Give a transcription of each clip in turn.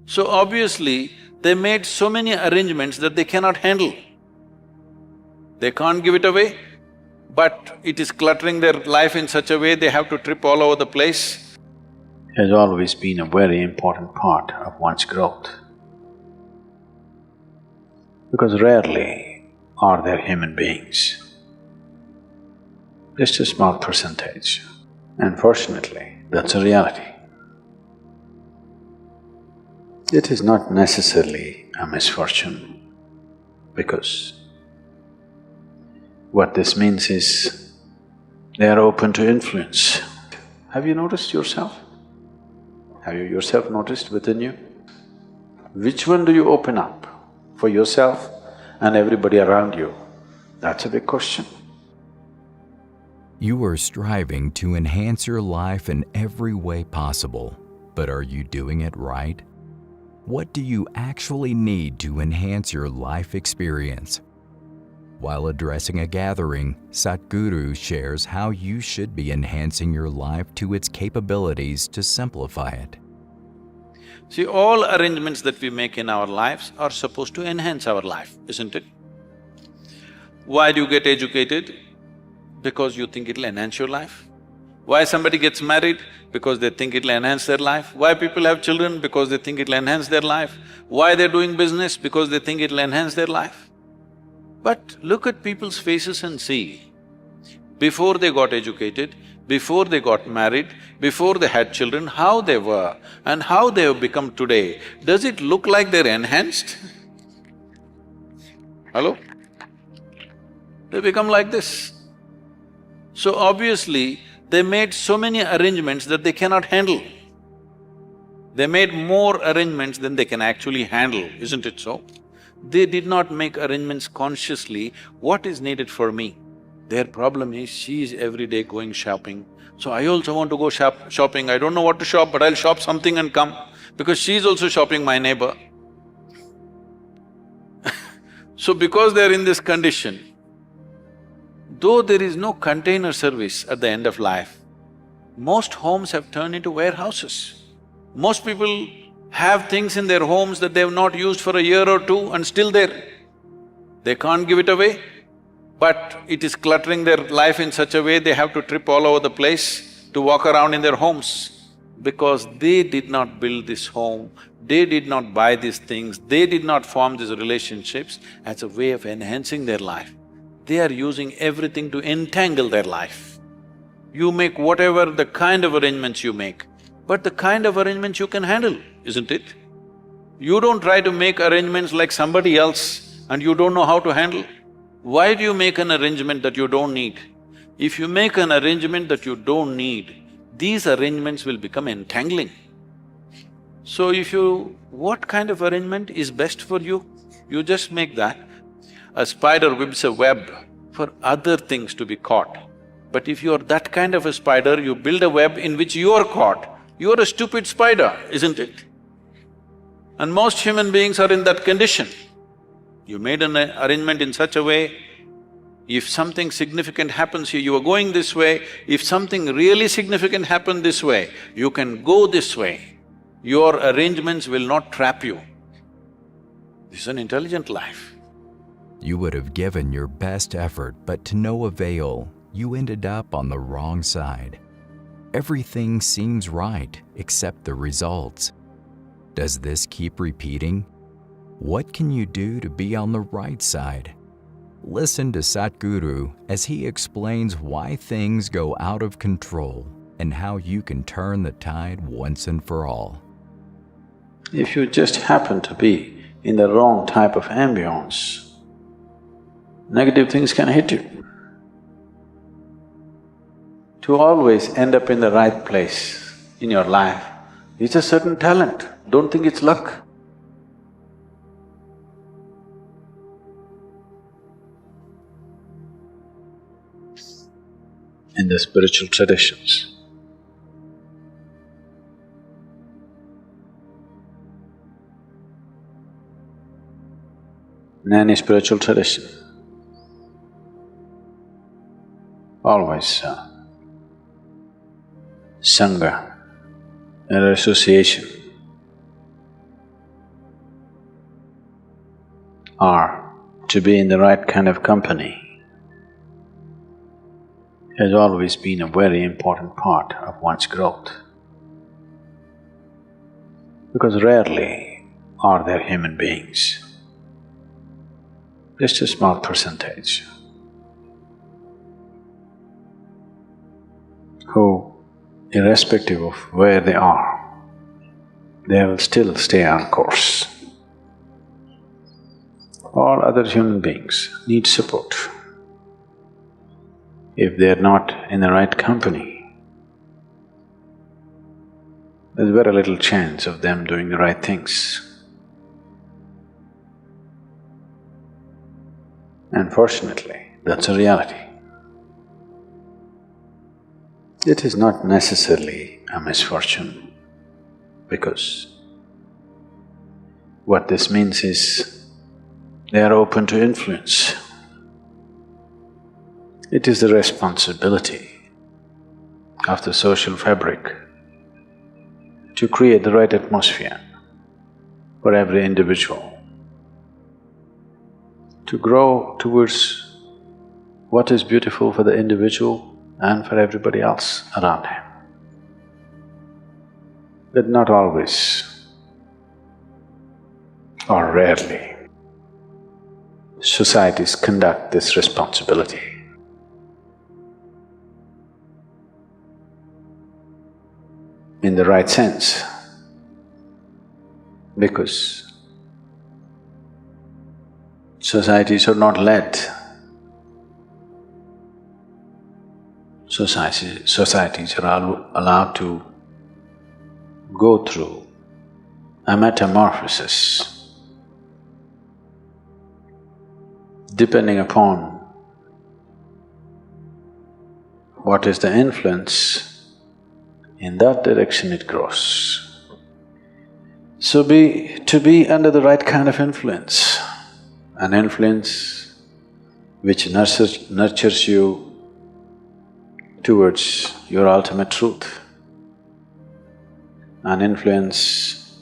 So obviously, they made so many arrangements that they cannot handle. They can't give it away, but it is cluttering their life in such a way they have to trip all over the place. Has always been a very important part of one's growth. Because rarely are there human beings, just a small percentage. Unfortunately, that's a reality. It is not necessarily a misfortune, because what this means is they are open to influence. Have you noticed yourself? Have you yourself noticed within you? Which one do you open up for yourself and everybody around you? That's a big question. You are striving to enhance your life in every way possible, but are you doing it right? What do you actually need to enhance your life experience? While addressing a gathering, Sadhguru shares how you should be enhancing your life to its capabilities to simplify it. See, all arrangements that we make in our lives are supposed to enhance our life, isn't it? Why do you get educated? Because you think it'll enhance your life. Why somebody gets married? Because they think it'll enhance their life. Why people have children? Because they think it'll enhance their life. Why they're doing business? Because they think it'll enhance their life. But look at people's faces and see, before they got educated, before they got married, before they had children, how they were and how they have become today. Does it look like they're enhanced? Hello? They become like this. So obviously, they made so many arrangements that they cannot handle. They made more arrangements than they can actually handle, isn't it so? They did not make arrangements consciously, what is needed for me? Their problem is, she is every day going shopping, so I also want to go shopping. I don't know what to shop, but I'll shop something and come, because she's also shopping, my neighbor. So because they're in this condition, though there is no container service at the end of life, most homes have turned into warehouses. Most people have things in their homes that they have not used for a year or two and still there. They can't give it away, but it is cluttering their life in such a way they have to trip all over the place to walk around in their homes. Because they did not build this home, they did not buy these things, they did not form these relationships as a way of enhancing their life. They are using everything to entangle their life. You make whatever the kind of arrangements you make, but the kind of arrangements you can handle, isn't it? You don't try to make arrangements like somebody else and you don't know how to handle. Why do you make an arrangement that you don't need? If you make an arrangement that you don't need, these arrangements will become entangling. So if you… what kind of arrangement is best for you? You just make that. A spider weaves a web for other things to be caught. But if you're that kind of a spider, you build a web in which you're caught, you're a stupid spider, isn't it? And most human beings are in that condition. You made an arrangement in such a way, if something significant happens here, you are going this way, if something really significant happened this way, you can go this way. Your arrangements will not trap you. This is an intelligent life. You would have given your best effort, but to no avail, you ended up on the wrong side. Everything seems right except the results. Does this keep repeating? What can you do to be on the right side? Listen to Sadhguru as he explains why things go out of control and how you can turn the tide once and for all. If you just happen to be in the wrong type of ambience, negative things can hit you. To always end up in the right place in your life is a certain talent, don't think it's luck. In the spiritual traditions, in any spiritual tradition, always Sangha, an association, or to be in the right kind of company has always been a very important part of one's growth. Because rarely are there human beings, just a small percentage, who, irrespective of where they are, they will still stay on course. All other human beings need support. If they're not in the right company, there's very little chance of them doing the right things. Unfortunately, that's a reality. It is not necessarily a misfortune, because what this means is they are open to influence. It is the responsibility of the social fabric to create the right atmosphere for every individual, to grow towards what is beautiful for the individual and for everybody else around him. But not always, or rarely, societies conduct this responsibility. In the right sense, because societies are not led. Societies are allowed to go through a metamorphosis depending upon what is the influence. In that direction it grows. So to be under the right kind of influence, an influence which nurtures you towards your ultimate truth, an influence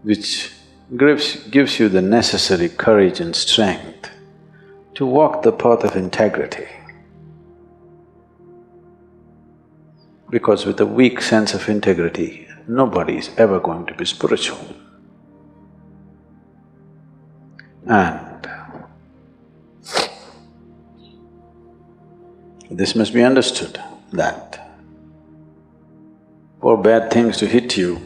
which gives you the necessary courage and strength to walk the path of integrity. Because with a weak sense of integrity, nobody is ever going to be spiritual. And this must be understood, that for bad things to hit you,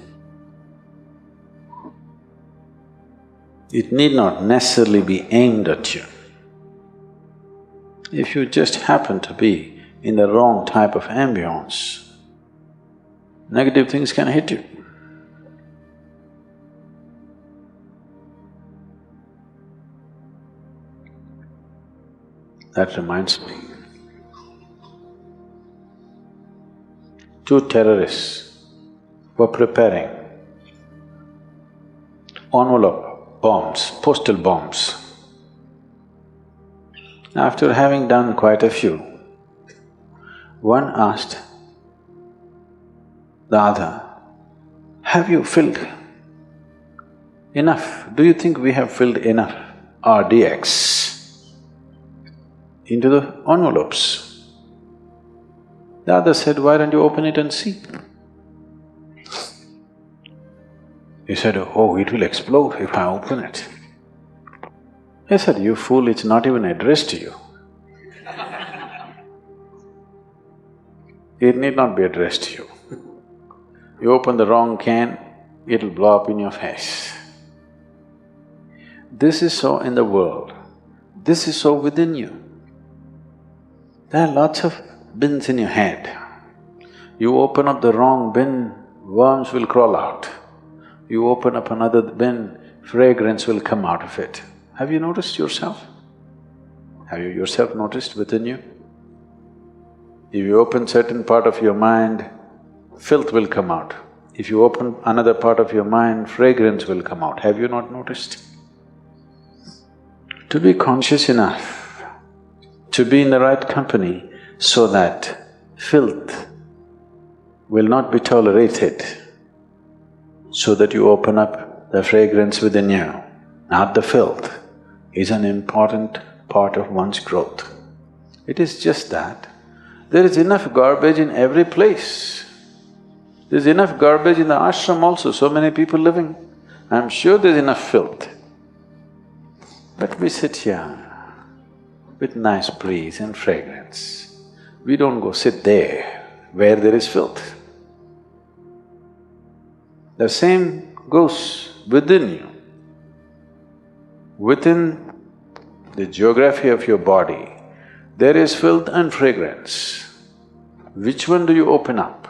it need not necessarily be aimed at you. If you just happen to be in the wrong type of ambience, negative things can hit you. That reminds me, two terrorists were preparing envelope bombs, postal bombs. After having done quite a few, one asked the other, "Have you filled enough? Do you think we have filled enough RDX into the envelopes?" The other said, "Why don't you open it and see?" He said, "Oh, it will explode if I open it." I said, "You fool, it's not even addressed to you. It need not be addressed to you. You open the wrong can, it'll blow up in your face." This is so in the world, this is so within you. There are lots of bins in your head. You open up the wrong bin, worms will crawl out. You open up another bin, fragrance will come out of it. Have you noticed yourself? Have you yourself noticed within you? If you open certain part of your mind, filth will come out. If you open another part of your mind, fragrance will come out. Have you not noticed? To be conscious enough, to be in the right company so that filth will not be tolerated, so that you open up the fragrance within you not the filth, is an important part of one's growth. It is just that there is enough garbage in every place. There's enough garbage in the ashram also, so many people living. I'm sure there's enough filth. But we sit here with nice breeze and fragrance. We don't go sit there where there is filth. The same goes within you. Within the geography of your body, there is filth and fragrance. Which one do you open up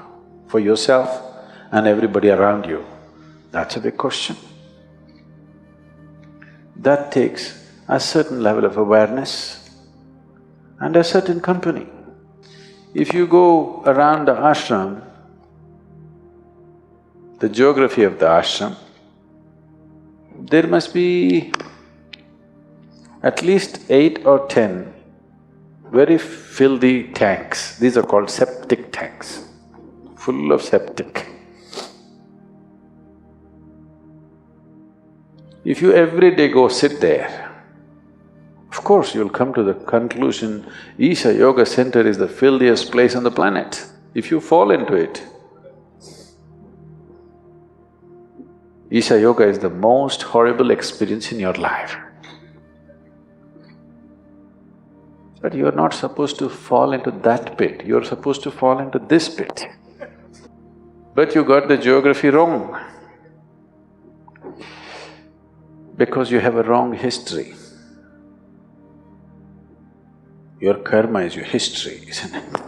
for yourself and everybody around you? That's a big question. That takes a certain level of awareness and a certain company. If you go around the ashram, the geography of the ashram, there must be at least 8 or 10 very filthy tanks. These are called septic tanks, full of septic. If you every day go sit there, of course you'll come to the conclusion, Isha Yoga Center is the filthiest place on the planet. If you fall into it, Isha Yoga is the most horrible experience in your life. But you're not supposed to fall into that pit, you're supposed to fall into this pit. But you got the geography wrong because you have a wrong history. Your karma is your history, isn't it?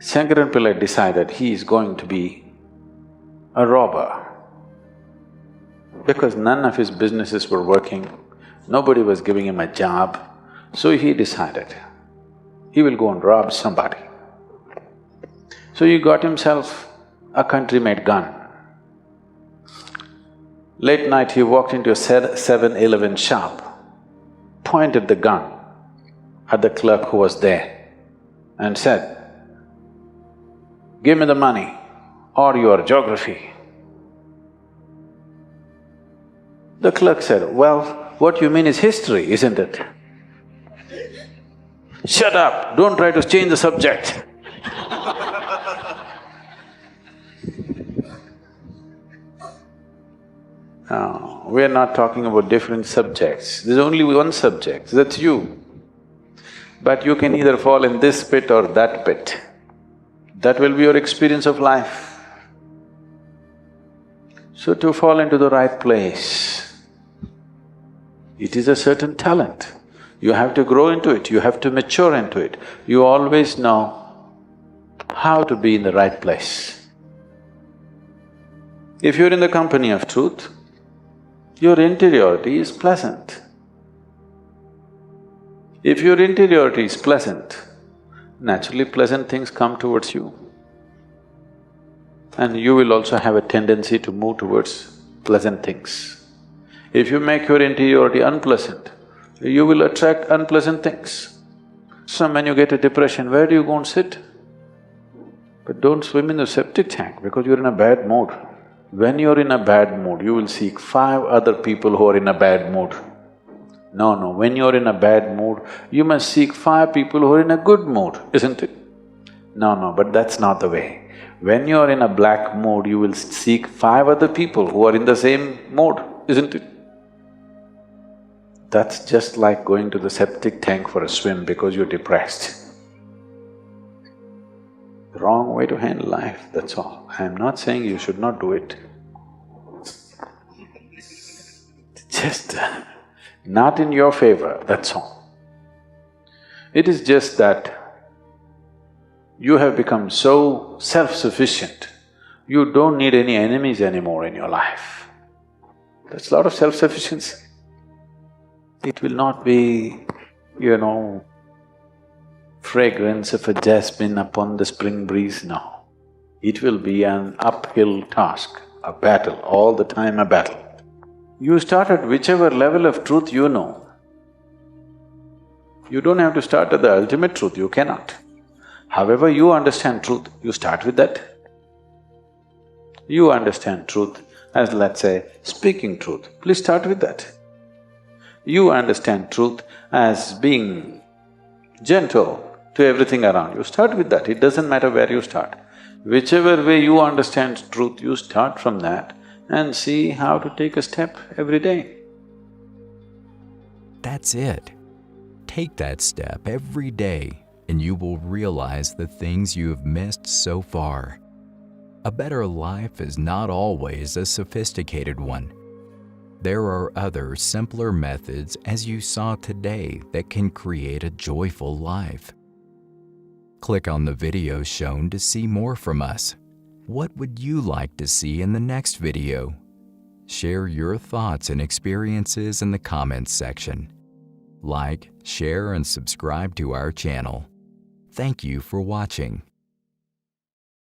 Shankaran Pillai decided he is going to be a robber because none of his businesses were working, nobody was giving him a job, so he decided he will go and rob somebody. So he got himself a country-made gun. Late night he walked into a 7-Eleven shop, pointed the gun at the clerk who was there and said, "Give me the money or your geography." The clerk said, "Well, what you mean is history, isn't it?" "Shut up, don't try to change the subject." No, we are not talking about different subjects, there's only one subject, that's you. But you can either fall in this pit or that pit. That will be your experience of life. So to fall into the right place, it is a certain talent. You have to grow into it, you have to mature into it. You always know how to be in the right place. If you're in the company of truth, your interiority is pleasant. If your interiority is pleasant, naturally pleasant things come towards you. And you will also have a tendency to move towards pleasant things. If you make your interiority unpleasant, you will attract unpleasant things. So when you get a depression, where do you go and sit? But don't swim in the septic tank because you're in a bad mood. When you're in a bad mood, you will seek 5 other people who are in a bad mood. No, when you're in a bad mood, you must seek 5 people who are in a good mood, isn't it? No, but that's not the way. When you're in a black mood, you will seek 5 other people who are in the same mood, isn't it? That's just like going to the septic tank for a swim because you're depressed. The wrong way to handle life, that's all. I'm not saying you should not do it. Just not in your favor, that's all. It is just that you have become so self-sufficient, you don't need any enemies anymore in your life. That's a lot of self-sufficiency. It will not be, fragrance of a jasmine upon the spring breeze, no. It will be an uphill task, a battle, all the time a battle. You start at whichever level of truth you know. You don't have to start at the ultimate truth, you cannot. However you understand truth, you start with that. You understand truth as, let's say, speaking truth. Please start with that. You understand truth as being gentle to everything around you. Start with that, it doesn't matter where you start. Whichever way you understand truth, you start from that and see how to take a step every day. That's it. Take that step every day and you will realize the things you have missed so far. A better life is not always a sophisticated one. There are other, simpler methods, as you saw today, that can create a joyful life. Click on the video shown to see more from us. What would you like to see in the next video? Share your thoughts and experiences in the comments section. Like, share, and subscribe to our channel. Thank you for watching.